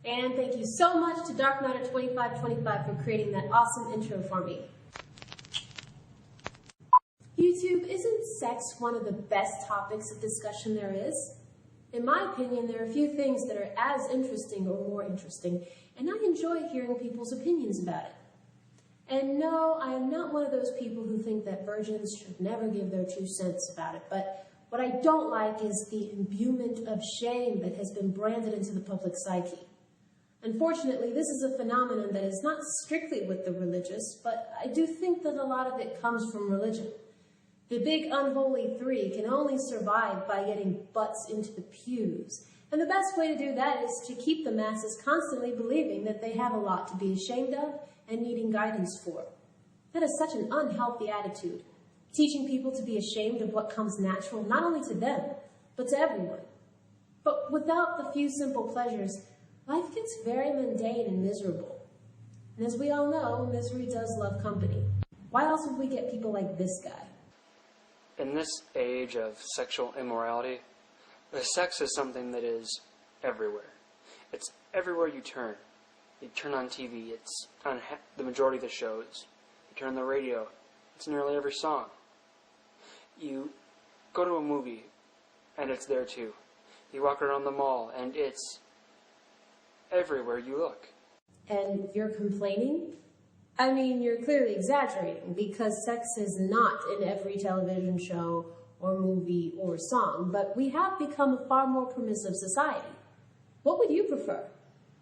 And thank you so much to DarkMatter2525 for creating that awesome intro for me. YouTube, isn't sex one of the best topics of discussion there is? In my opinion, there are a few things that are as interesting or more interesting, and I enjoy hearing people's opinions about it. And no, I am not one of those people who think that virgins should never give their 2 cents about it, but what I don't like is the imbuement of shame that has been branded into the public psyche. Unfortunately, this is a phenomenon that is not strictly with the religious, but I do think that a lot of it comes from religion. The big unholy 3 can only survive by getting butts into the pews. And the best way to do that is to keep the masses constantly believing that they have a lot to be ashamed of and needing guidance for. That is such an unhealthy attitude, teaching people to be ashamed of what comes natural not only to them, but to everyone. But without the few simple pleasures, life gets very mundane and miserable. And as we all know, misery does love company. Why else would we get people like this guy? In this age of sexual immorality, the sex is something that is everywhere. It's everywhere you turn. You turn on TV, it's on the majority of the shows. You turn on the radio, it's nearly every song. You go to a movie, and it's there too. You walk around the mall, and it's everywhere you look. And you're complaining? I mean, you're clearly exaggerating, because sex is not in every television show or movie or song, but we have become a far more permissive society. What would you prefer?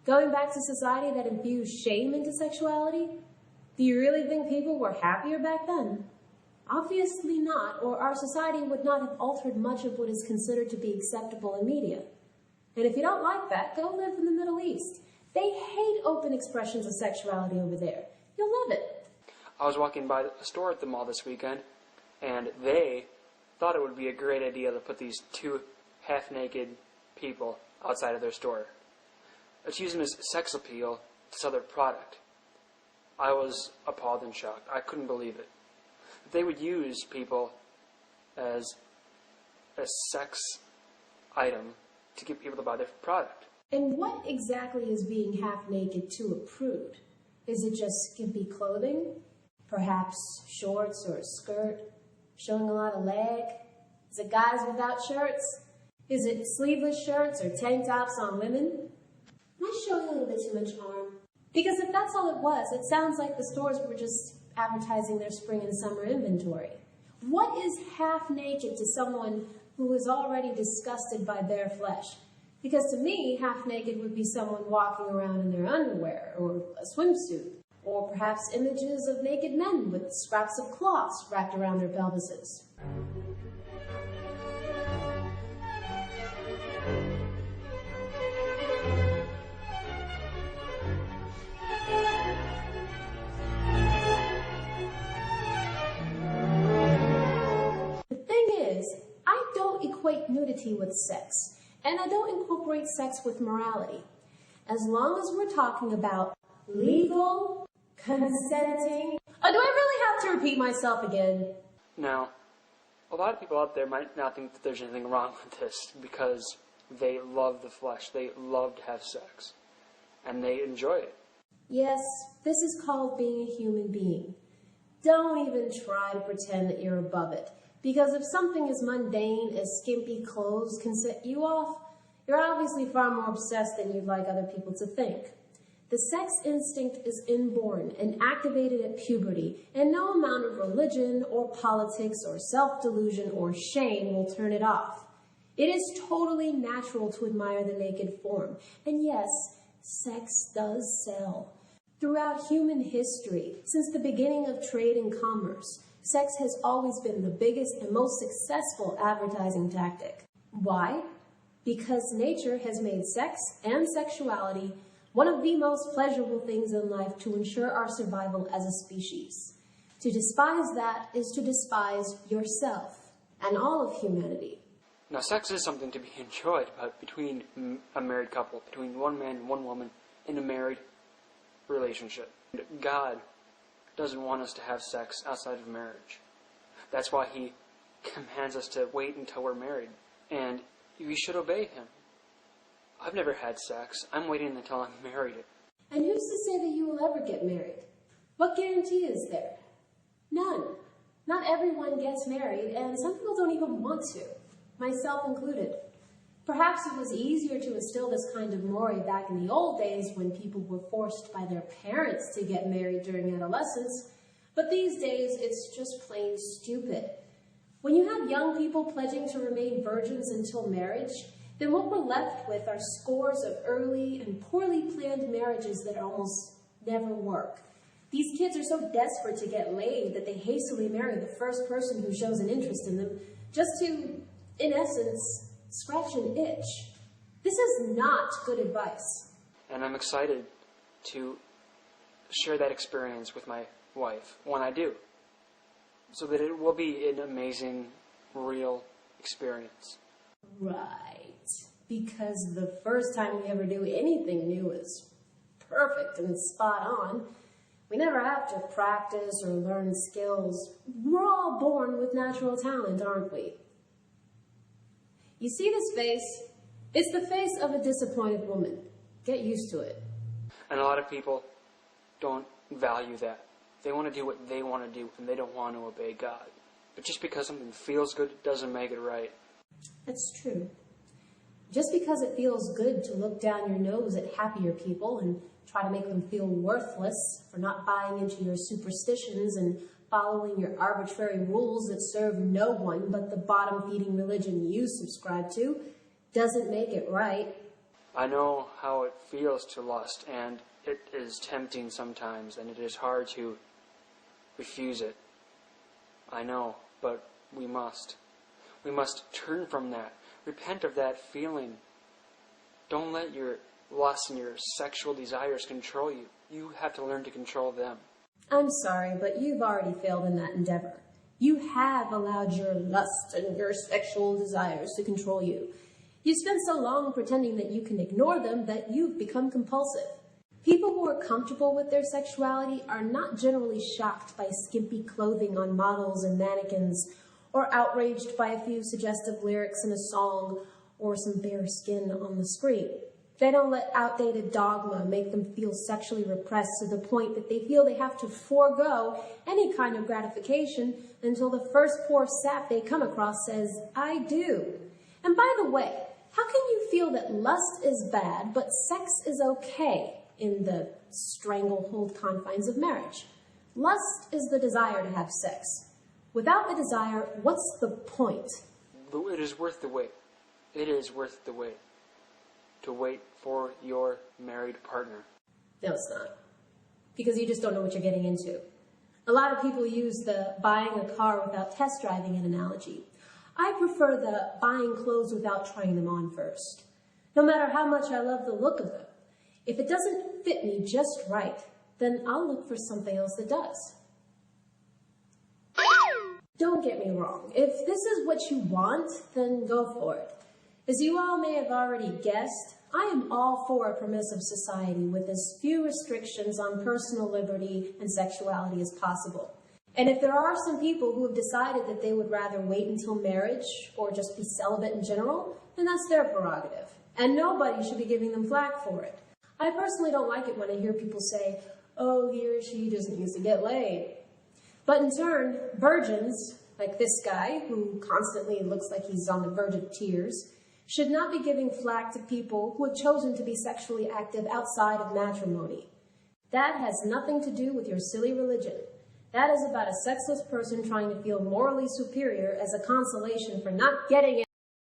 Going back to society that infused shame into sexuality? Do you really think people were happier back then? Obviously not, or our society would not have altered much of what is considered to be acceptable in media. And if you don't like that, go live in the Middle East. They hate open expressions of sexuality over there. You'll love it. I was walking by a store at the mall this weekend, and they thought it would be a great idea to put these 2 half-naked people outside of their store. It's using as sex appeal to sell their product. I was appalled and shocked. I couldn't believe it. They would use people as a sex item to get people to buy their product. And what exactly is being half-naked to a prude? Is it just skimpy clothing? Perhaps shorts or a skirt? Showing a lot of leg? Is it guys without shirts? Is it sleeveless shirts or tank tops on women? Am I showing a little bit too much arm? Because if that's all it was, it sounds like the stores were just advertising their spring and summer inventory. What is half-naked to someone who is already disgusted by bare flesh? Because to me, half-naked would be someone walking around in their underwear or a swimsuit, or perhaps images of naked men with scraps of cloths wrapped around their pelvises. The thing is, I don't equate nudity with sex. And I don't incorporate sex with morality. As long as we're talking about legal, consenting... Oh, do I really have to repeat myself again? Now, a lot of people out there might not think that there's anything wrong with this because they love the flesh. They love to have sex. And they enjoy it. Yes, this is called being a human being. Don't even try to pretend that you're above it. Because if something as mundane as skimpy clothes can set you off, you're obviously far more obsessed than you'd like other people to think. The sex instinct is inborn and activated at puberty, and no amount of religion or politics or self-delusion or shame will turn it off. It is totally natural to admire the naked form. And yes, sex does sell. Throughout human history, since the beginning of trade and commerce, sex has always been the biggest and most successful advertising tactic. Why? Because nature has made sex and sexuality one of the most pleasurable things in life to ensure our survival as a species. To despise that is to despise yourself and all of humanity. Now, sex is something to be enjoyed, but between a married couple, between one man and one woman in a married relationship. God doesn't want us to have sex outside of marriage. That's why He commands us to wait until we're married, and we should obey Him. I've never had sex. I'm waiting until I'm married. And who's to say that you will ever get married? What guarantee is there? None. Not everyone gets married, and some people don't even want to, myself included. Perhaps it was easier to instill this kind of mores back in the old days when people were forced by their parents to get married during adolescence, but these days it's just plain stupid. When you have young people pledging to remain virgins until marriage, then what we're left with are scores of early and poorly planned marriages that almost never work. These kids are so desperate to get laid that they hastily marry the first person who shows an interest in them just to, in essence, scratch an itch. This is not good advice. And I'm excited to share that experience with my wife when I do, so that it will be an amazing, real experience. Right. Because the first time we ever do anything new is perfect and spot on. We never have to practice or learn skills. We're all born with natural talent, aren't we? You see this face? It's the face of a disappointed woman. Get used to it. And a lot of people don't value that. They want to do what they want to do, and they don't want to obey God. But just because something feels good doesn't make it right. That's true. Just because it feels good to look down your nose at happier people and try to make them feel worthless for not buying into your superstitions and following your arbitrary rules that serve no one but the bottom-feeding religion you subscribe to, doesn't make it right. I know how it feels to lust, and it is tempting sometimes, and it is hard to refuse it. I know, but we must. We must turn from that. Repent of that feeling. Don't let your lust and your sexual desires control you. You have to learn to control them. I'm sorry, but you've already failed in that endeavor. You have allowed your lust and your sexual desires to control you. You've spent so long pretending that you can ignore them that you've become compulsive. People who are comfortable with their sexuality are not generally shocked by skimpy clothing on models and mannequins, or outraged by a few suggestive lyrics in a song, or some bare skin on the screen. They don't let outdated dogma make them feel sexually repressed to the point that they feel they have to forego any kind of gratification until the first poor sap they come across says, "I do." And by the way, how can you feel that lust is bad, but sex is okay in the stranglehold confines of marriage? Lust is the desire to have sex. Without the desire, what's the point? It is worth the wait. It is worth the wait. To wait for your married partner. No, it's not. Because you just don't know what you're getting into. A lot of people use the buying a car without test driving an analogy. I prefer the buying clothes without trying them on first. No matter how much I love the look of them, if it doesn't fit me just right, then I'll look for something else that does. Don't get me wrong. If this is what you want, then go for it. As you all may have already guessed, I am all for a permissive society with as few restrictions on personal liberty and sexuality as possible. And if there are some people who have decided that they would rather wait until marriage or just be celibate in general, then that's their prerogative. And nobody should be giving them flack for it. I personally don't like it when I hear people say, "Oh, he or she doesn't used to get laid." But in turn, virgins, like this guy, who constantly looks like he's on the verge of tears, should not be giving flack to people who have chosen to be sexually active outside of matrimony. That has nothing to do with your silly religion. That is about a sexless person trying to feel morally superior as a consolation for not getting it.